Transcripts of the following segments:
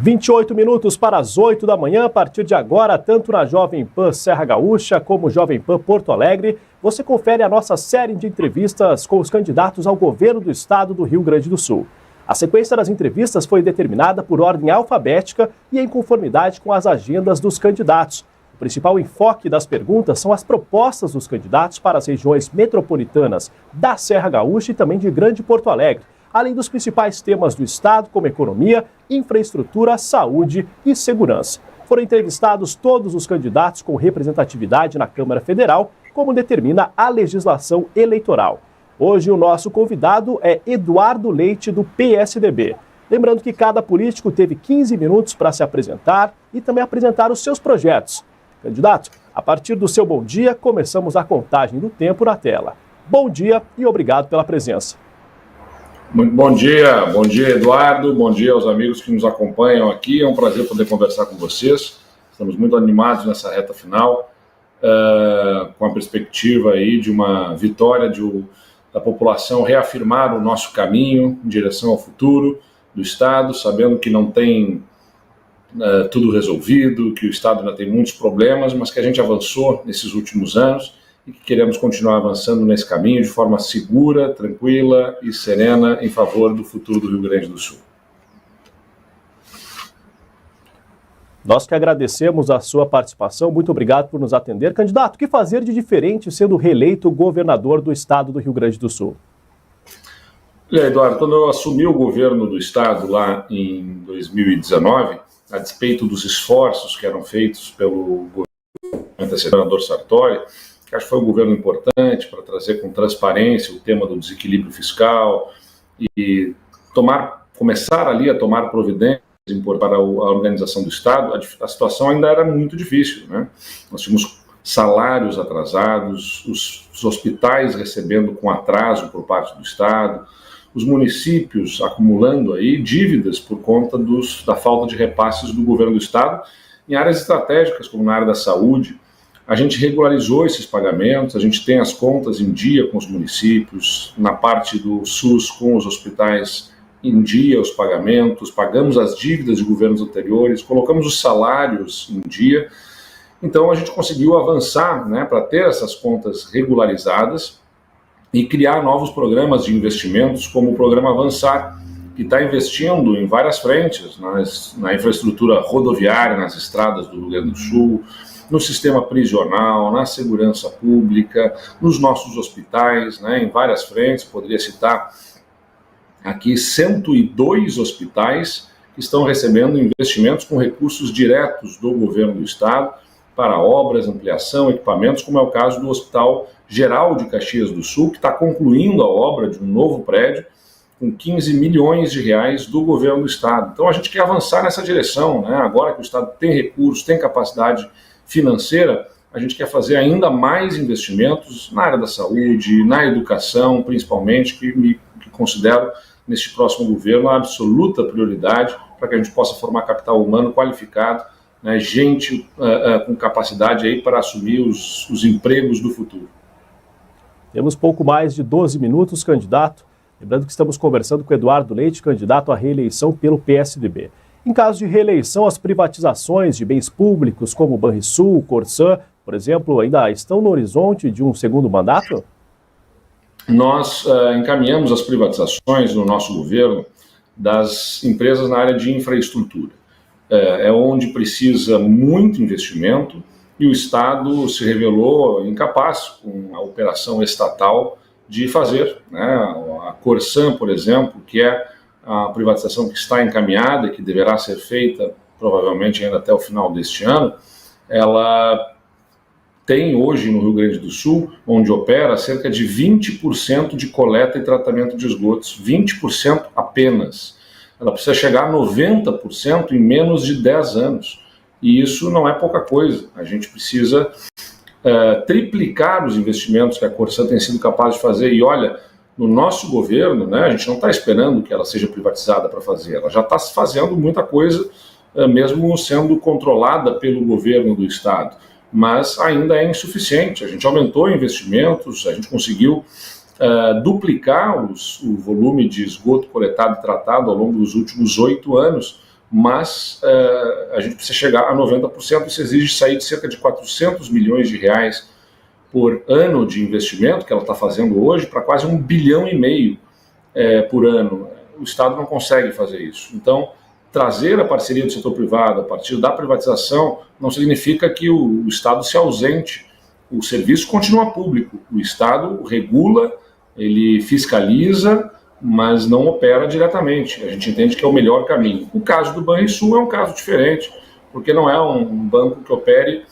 28 minutos para as 8 da manhã. A partir de agora, tanto na Jovem Pan Serra Gaúcha como Jovem Pan Porto Alegre, você confere a nossa série de entrevistas com os candidatos ao governo do estado do Rio Grande do Sul. A sequência das entrevistas foi determinada por ordem alfabética e em conformidade com as agendas dos candidatos. O principal enfoque das perguntas são as propostas dos candidatos para as regiões metropolitanas da Serra Gaúcha e também de Grande Porto Alegre, além dos principais temas do estado, como economia, infraestrutura, saúde e segurança. Foram entrevistados todos os candidatos com representatividade na Câmara Federal, como determina a legislação eleitoral. Hoje o nosso convidado é Eduardo Leite, do PSDB. Lembrando que cada político teve 15 minutos para se apresentar e também apresentar os seus projetos. Candidato, a partir do seu bom dia, começamos a contagem do tempo na tela. Bom dia e obrigado pela presença. Muito bom dia Eduardo, bom dia aos amigos que nos acompanham aqui, é um prazer poder conversar com vocês, estamos muito animados nessa reta final, com a perspectiva aí de uma vitória da população reafirmar o nosso caminho em direção ao futuro do Estado, sabendo que não tem tudo resolvido, que o Estado ainda tem muitos problemas, mas que a gente avançou nesses últimos anos e que queremos continuar avançando nesse caminho de forma segura, tranquila e serena em favor do futuro do Rio Grande do Sul. Nós que agradecemos a sua participação, muito obrigado por nos atender. Candidato, o que fazer de diferente sendo reeleito governador do estado do Rio Grande do Sul? Eduardo, quando eu assumi o governo do estado lá em 2019, a despeito dos esforços que eram feitos pelo governador Sartori, que acho que foi um governo importante para trazer com transparência o tema do desequilíbrio fiscal e começar ali a tomar providências para a organização do Estado, a situação ainda era muito difícil, né? Nós tínhamos salários atrasados, os hospitais recebendo com atraso por parte do Estado, os municípios acumulando aí dívidas por conta da falta de repasses do governo do Estado em áreas estratégicas, como na área da saúde. A gente regularizou esses pagamentos, a gente tem as contas em dia com os municípios, na parte do SUS com os hospitais em dia os pagamentos, pagamos as dívidas de governos anteriores, colocamos os salários em dia. Então a gente conseguiu avançar, né, para ter essas contas regularizadas e criar novos programas de investimentos, como o programa Avançar, que está investindo em várias frentes, na infraestrutura rodoviária, nas estradas do Rio Grande do Sul, no sistema prisional, na segurança pública, nos nossos hospitais, né, em várias frentes. Poderia citar aqui 102 hospitais que estão recebendo investimentos com recursos diretos do governo do estado para obras, ampliação, equipamentos, como é o caso do Hospital Geral de Caxias do Sul, que está concluindo a obra de um novo prédio com 15 milhões de reais do governo do estado. Então a gente quer avançar nessa direção, né? Agora que o estado tem recursos, tem capacidade financeira, a gente quer fazer ainda mais investimentos na área da saúde, na educação, principalmente, que considero neste próximo governo a absoluta prioridade para que a gente possa formar capital humano qualificado, né, gente com capacidade aí para assumir os empregos do futuro. Temos pouco mais de 12 minutos, candidato. Lembrando que estamos conversando com Eduardo Leite, candidato à reeleição pelo PSDB. Em caso de reeleição, as privatizações de bens públicos, como Banrisul, Corsã, por exemplo, ainda estão no horizonte de um segundo mandato? Nós encaminhamos as privatizações no nosso governo das empresas na área de infraestrutura. É onde precisa muito investimento e o Estado se revelou incapaz com a operação estatal de fazer, né? A Corsã, por exemplo, que é a privatização que está encaminhada e que deverá ser feita provavelmente ainda até o final deste ano, ela tem hoje no Rio Grande do Sul, onde opera, cerca de 20% de coleta e tratamento de esgotos, 20% apenas. Ela precisa chegar a 90% em menos de 10 anos. E isso não é pouca coisa. A gente precisa triplicar os investimentos que a Corsã tem sido capaz de fazer. E olha, no nosso governo, né, a gente não está esperando que ela seja privatizada para fazer. Ela já está fazendo muita coisa, mesmo sendo controlada pelo governo do Estado. Mas ainda é insuficiente. A gente aumentou investimentos, a gente conseguiu duplicar o volume de esgoto coletado e tratado ao longo dos últimos 8 anos, mas a gente precisa chegar a 90%, isso exige sair de cerca de 400 milhões de reais por ano de investimento, que ela está fazendo hoje, para quase 1,5 bilhão por ano. O Estado não consegue fazer isso. Então, trazer a parceria do setor privado a partir da privatização não significa que o Estado se ausente. O serviço continua público. O Estado regula, ele fiscaliza, mas não opera diretamente. A gente entende que é o melhor caminho. O caso do Banrisul é um caso diferente, porque não é um banco que opere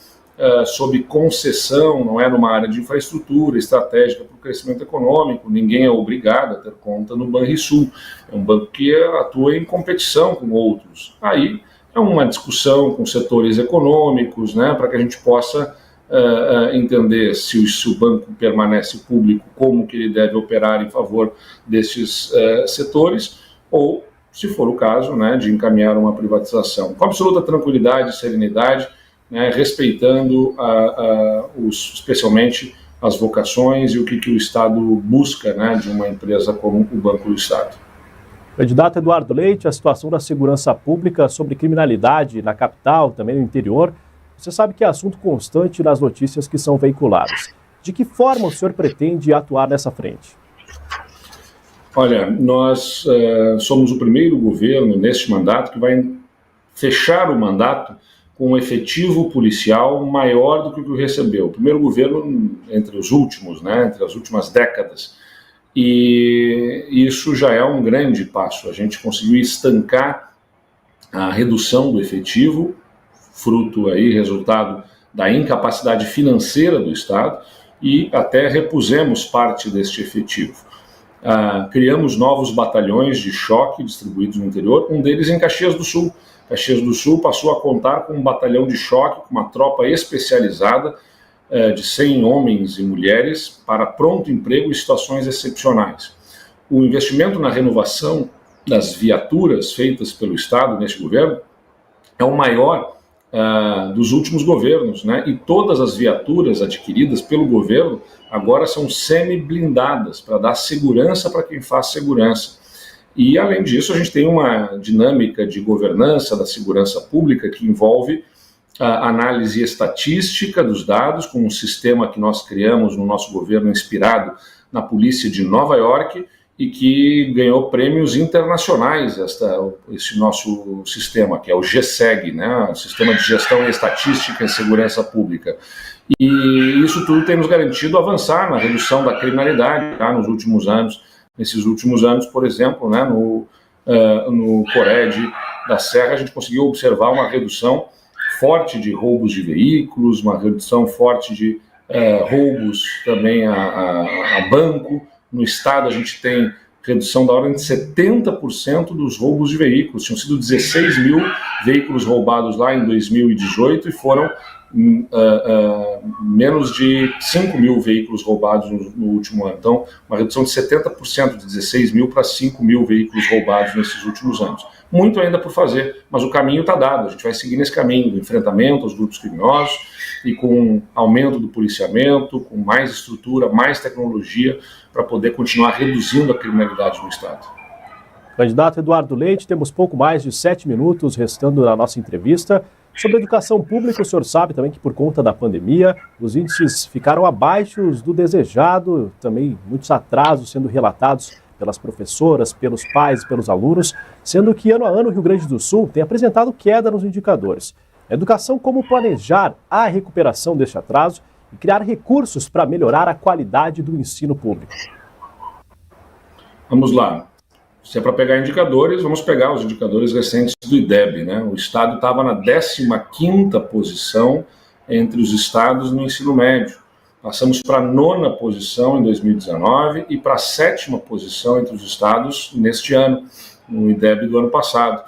sob concessão, não é numa área de infraestrutura estratégica para o crescimento econômico, ninguém é obrigado a ter conta no Banrisul. É um banco que atua em competição com outros. Aí é uma discussão com setores econômicos, né, para que a gente possa entender se o banco permanece público, como que ele deve operar em favor desses setores, ou, se for o caso, né, de encaminhar uma privatização. Com absoluta tranquilidade e serenidade, né, respeitando especialmente as vocações e o que o Estado busca, né, de uma empresa como o Banco do Estado. Candidato Eduardo Leite, a situação da segurança pública sobre criminalidade na capital, também no interior, você sabe que é assunto constante nas notícias que são veiculadas. De que forma o senhor pretende atuar nessa frente? Olha, nós somos o primeiro governo neste mandato que vai fechar o mandato com um efetivo policial maior do que o que recebeu. O primeiro governo entre os últimos, né, entre as últimas décadas. E isso já é um grande passo. A gente conseguiu estancar a redução do efetivo, fruto aí, resultado da incapacidade financeira do Estado, e até repusemos parte deste efetivo. Criamos novos batalhões de choque distribuídos no interior, um deles em Caxias do Sul. Caxias do Sul passou a contar com um batalhão de choque, com uma tropa especializada de 100 homens e mulheres para pronto emprego em situações excepcionais. O investimento na renovação das viaturas feitas pelo Estado neste governo é o maior dos últimos governos, né? E todas as viaturas adquiridas pelo governo agora são semi-blindadas para dar segurança para quem faz segurança. E, além disso, a gente tem uma dinâmica de governança da segurança pública que envolve a análise estatística dos dados, com um sistema que nós criamos no nosso governo inspirado na polícia de Nova York e que ganhou prêmios internacionais, esse nosso sistema, que é o GSEG, né, o Sistema de Gestão e Estatística em Segurança Pública. E isso tudo tem nos garantido avançar na redução da criminalidade, tá, nos últimos anos. Nesses últimos anos, por exemplo, né, no Cored da Serra, a gente conseguiu observar uma redução forte de roubos de veículos, uma redução forte de roubos também a banco. No Estado, a gente tem redução da ordem de 70% dos roubos de veículos. Tinham sido 16 mil veículos roubados lá em 2018 e foram menos de 5 mil veículos roubados no último ano. Então, uma redução de 70%, de 16 mil para 5 mil veículos roubados nesses últimos anos. Muito ainda por fazer, mas o caminho está dado. A gente vai seguir nesse caminho do enfrentamento aos grupos criminosos e com aumento do policiamento, com mais estrutura, mais tecnologia, para poder continuar reduzindo a criminalidade no Estado. Candidato Eduardo Leite, temos pouco mais de 7 minutos restando na nossa entrevista. Sobre a educação pública, o senhor sabe também que por conta da pandemia, os índices ficaram abaixo do desejado, também muitos atrasos sendo relatados pelas professoras, pelos pais e pelos alunos, sendo que ano a ano o Rio Grande do Sul tem apresentado queda nos indicadores. A educação, como planejar a recuperação deste atraso e criar recursos para melhorar a qualidade do ensino público? Vamos lá. Se é para pegar indicadores, vamos pegar os indicadores recentes do IDEB, né? O Estado estava na 15ª posição entre os estados no ensino médio. Passamos para a 9ª posição em 2019 e para a 7ª posição entre os estados neste ano, no IDEB do ano passado.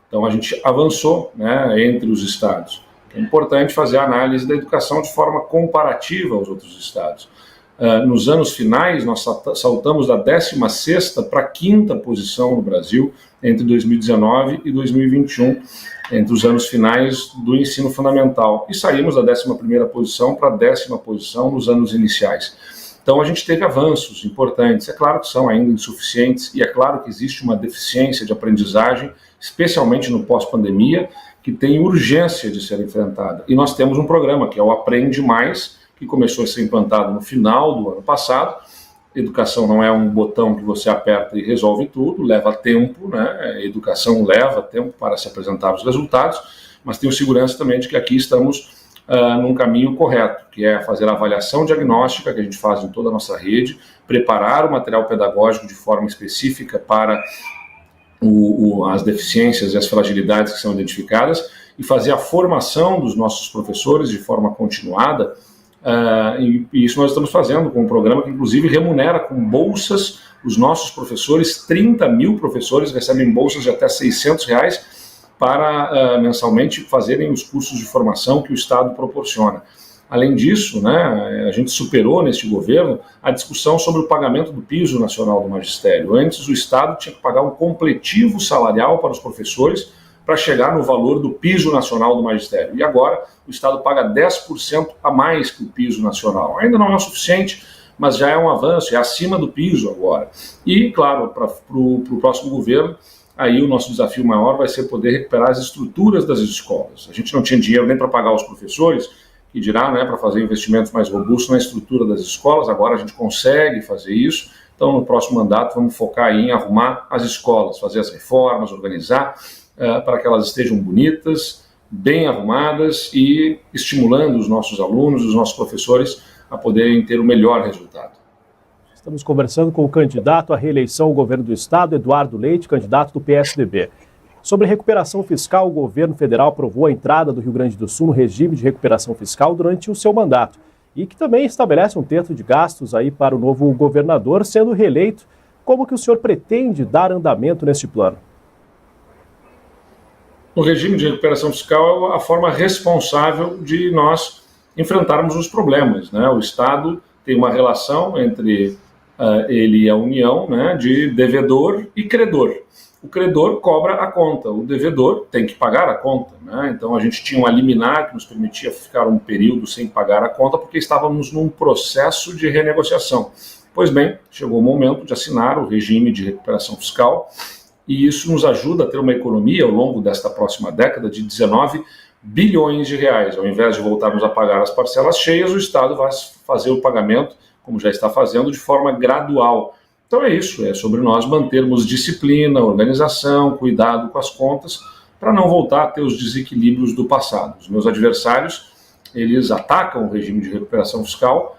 Então a gente avançou, né, entre os estados. É importante fazer a análise da educação de forma comparativa aos outros estados. Nos anos finais, nós saltamos da 16ª para a 5ª posição no Brasil entre 2019 e 2021, entre os anos finais do ensino fundamental. E saímos da 11ª posição para a 10ª posição nos anos iniciais. Então a gente teve avanços importantes. É claro que são ainda insuficientes e é claro que existe uma deficiência de aprendizagem especialmente no pós-pandemia, que tem urgência de ser enfrentada. E nós temos um programa, que é o Aprende Mais, que começou a ser implantado no final do ano passado. Educação não é um botão que você aperta e resolve tudo, leva tempo, né? Educação leva tempo para se apresentar os resultados, mas tenho segurança também de que aqui estamos num caminho correto, que é fazer a avaliação diagnóstica, que a gente faz em toda a nossa rede, preparar o material pedagógico de forma específica para as deficiências e as fragilidades que são identificadas, e fazer a formação dos nossos professores de forma continuada, e isso nós estamos fazendo com um programa que inclusive remunera com bolsas os nossos professores. 30 mil professores recebem bolsas de até R$600 para mensalmente fazerem os cursos de formação que o Estado proporciona. Além disso, né, a gente superou neste governo a discussão sobre o pagamento do piso nacional do magistério. Antes, o Estado tinha que pagar um completivo salarial para os professores para chegar no valor do piso nacional do magistério. E agora, o Estado paga 10% a mais que o piso nacional. Ainda não é o suficiente, mas já é um avanço, é acima do piso agora. E, claro, para o próximo governo, aí o nosso desafio maior vai ser poder recuperar as estruturas das escolas. A gente não tinha dinheiro nem para pagar os professores, que dirá, né, para fazer investimentos mais robustos na estrutura das escolas. Agora a gente consegue fazer isso. Então, no próximo mandato, vamos focar aí em arrumar as escolas, fazer as reformas, organizar para que elas estejam bonitas, bem arrumadas e estimulando os nossos alunos, os nossos professores a poderem ter o melhor resultado. Estamos conversando com o candidato à reeleição ao governo do Estado, Eduardo Leite, candidato do PSDB. Sobre recuperação fiscal, o governo federal aprovou a entrada do Rio Grande do Sul no regime de recuperação fiscal durante o seu mandato e que também estabelece um teto de gastos aí para o novo governador sendo reeleito. Como que o senhor pretende dar andamento neste plano? O regime de recuperação fiscal é a forma responsável de nós enfrentarmos os problemas, né? O Estado tem uma relação entre ele e a União, né, de devedor e credor. O credor cobra a conta, o devedor tem que pagar a conta, né? Então a gente tinha um liminar que nos permitia ficar um período sem pagar a conta porque estávamos num processo de renegociação. Pois bem, chegou o momento de assinar o regime de recuperação fiscal e isso nos ajuda a ter uma economia ao longo desta próxima década de 19 bilhões de reais. Ao invés de voltarmos a pagar as parcelas cheias, o Estado vai fazer o pagamento, como já está fazendo, de forma gradual. Então é isso, é sobre nós mantermos disciplina, organização, cuidado com as contas, para não voltar a ter os desequilíbrios do passado. Os meus adversários, eles atacam o regime de recuperação fiscal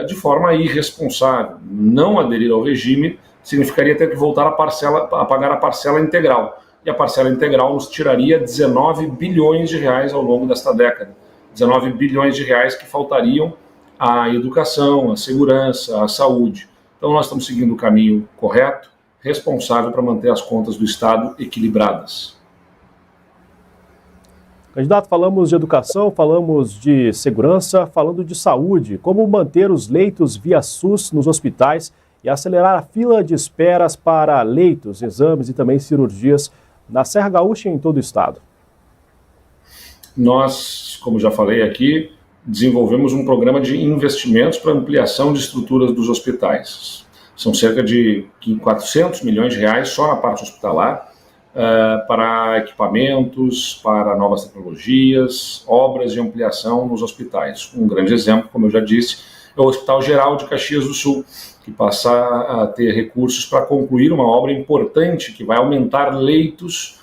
de forma irresponsável. Não aderir ao regime significaria ter que voltar a pagar a parcela integral. E a parcela integral nos tiraria 19 bilhões de reais ao longo desta década. 19 bilhões de reais que faltariam à educação, à segurança, à saúde. Então nós estamos seguindo o caminho correto, responsável para manter as contas do Estado equilibradas. Candidato, falamos de educação, falamos de segurança, falando de saúde. Como manter os leitos via SUS nos hospitais e acelerar a fila de esperas para leitos, exames e também cirurgias na Serra Gaúcha e em todo o estado? Nós, como já falei aqui, desenvolvemos um programa de investimentos para ampliação de estruturas dos hospitais. São cerca de 400 milhões de reais só na parte hospitalar, para equipamentos, para novas tecnologias, obras de ampliação nos hospitais. Um grande exemplo, como eu já disse, é o Hospital Geral de Caxias do Sul, que passa a ter recursos para concluir uma obra importante que vai aumentar leitos,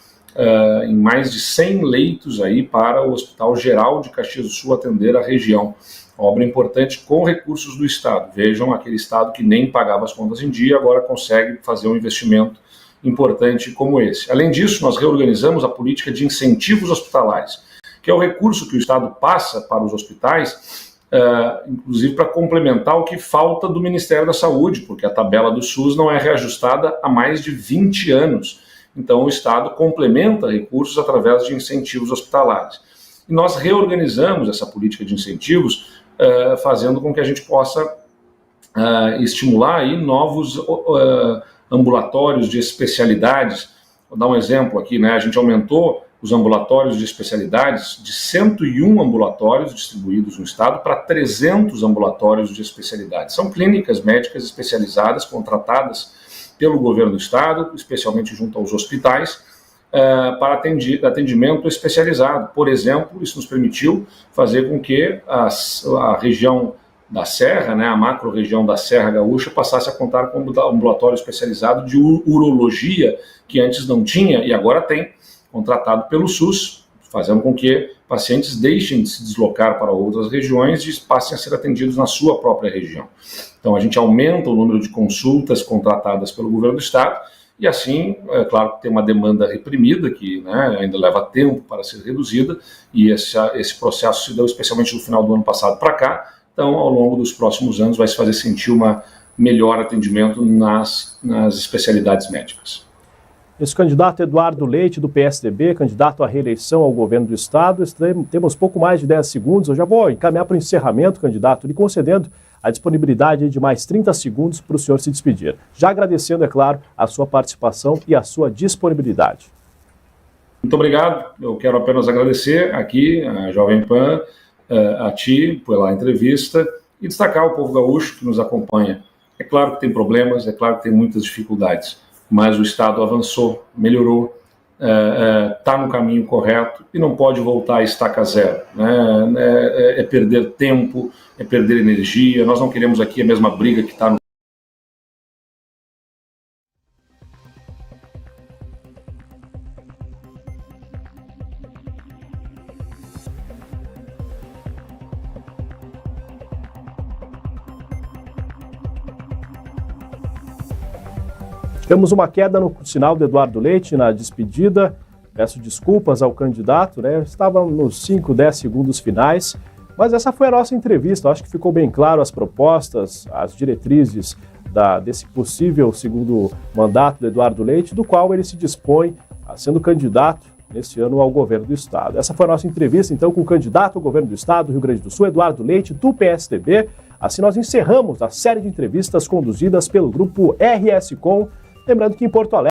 em mais de 100 leitos aí para o Hospital Geral de Caxias do Sul atender a região. Obra importante com recursos do Estado. Vejam, aquele Estado que nem pagava as contas em dia, agora consegue fazer um investimento importante como esse. Além disso, nós reorganizamos a política de incentivos hospitalares, que é o recurso que o Estado passa para os hospitais, inclusive para complementar o que falta do Ministério da Saúde, porque a tabela do SUS não é reajustada há mais de 20 anos. Então o Estado complementa recursos através de incentivos hospitalares. E nós reorganizamos essa política de incentivos, fazendo com que a gente possa estimular aí novos ambulatórios de especialidades. Vou dar um exemplo aqui, né? A gente aumentou os ambulatórios de especialidades de 101 ambulatórios distribuídos no estado para 300 ambulatórios de especialidades. São clínicas médicas especializadas, contratadas pelo governo do estado, especialmente junto aos hospitais, para atendimento especializado. Por exemplo, isso nos permitiu fazer com que a região da Serra, né, a macro-região da Serra Gaúcha, passasse a contar com um ambulatório especializado de urologia, que antes não tinha e agora tem, contratado pelo SUS, fazendo com que pacientes deixem de se deslocar para outras regiões e passem a ser atendidos na sua própria região. Então, a gente aumenta o número de consultas contratadas pelo governo do estado e, assim, é claro que tem uma demanda reprimida, que, né, ainda leva tempo para ser reduzida, e esse processo se deu especialmente no final do ano passado para cá. Então, ao longo dos próximos anos, vai se fazer sentir um melhor atendimento nas especialidades médicas. Esse candidato Eduardo Leite, do PSDB, candidato à reeleição ao governo do estado. Temos pouco mais de 10 segundos. Eu já vou encaminhar para o encerramento, candidato, lhe concedendo a disponibilidade de mais 30 segundos para o senhor se despedir. Já agradecendo, é claro, a sua participação e a sua disponibilidade. Muito obrigado. Eu quero apenas agradecer aqui a Jovem Pan, a ti pela entrevista e destacar o povo gaúcho que nos acompanha. É claro que tem problemas, é claro que tem muitas dificuldades, mas o estado avançou, melhorou, está no caminho correto e não pode voltar a estaca zero, né? É perder tempo, é perder energia. Nós não queremos aqui a mesma briga que está no Temos uma queda no sinal do Eduardo Leite na despedida. Peço desculpas ao candidato, né? Estava nos 5, 10 segundos finais, mas essa foi a nossa entrevista. Acho que ficou bem claro as propostas, as diretrizes desse possível segundo mandato do Eduardo Leite, do qual ele se dispõe a sendo candidato neste ano ao governo do estado. Essa foi a nossa entrevista, então, com o candidato ao governo do estado do Rio Grande do Sul, Eduardo Leite, do PSDB. Assim nós encerramos a série de entrevistas conduzidas pelo grupo RS Com. Lembrando que em Porto Alegre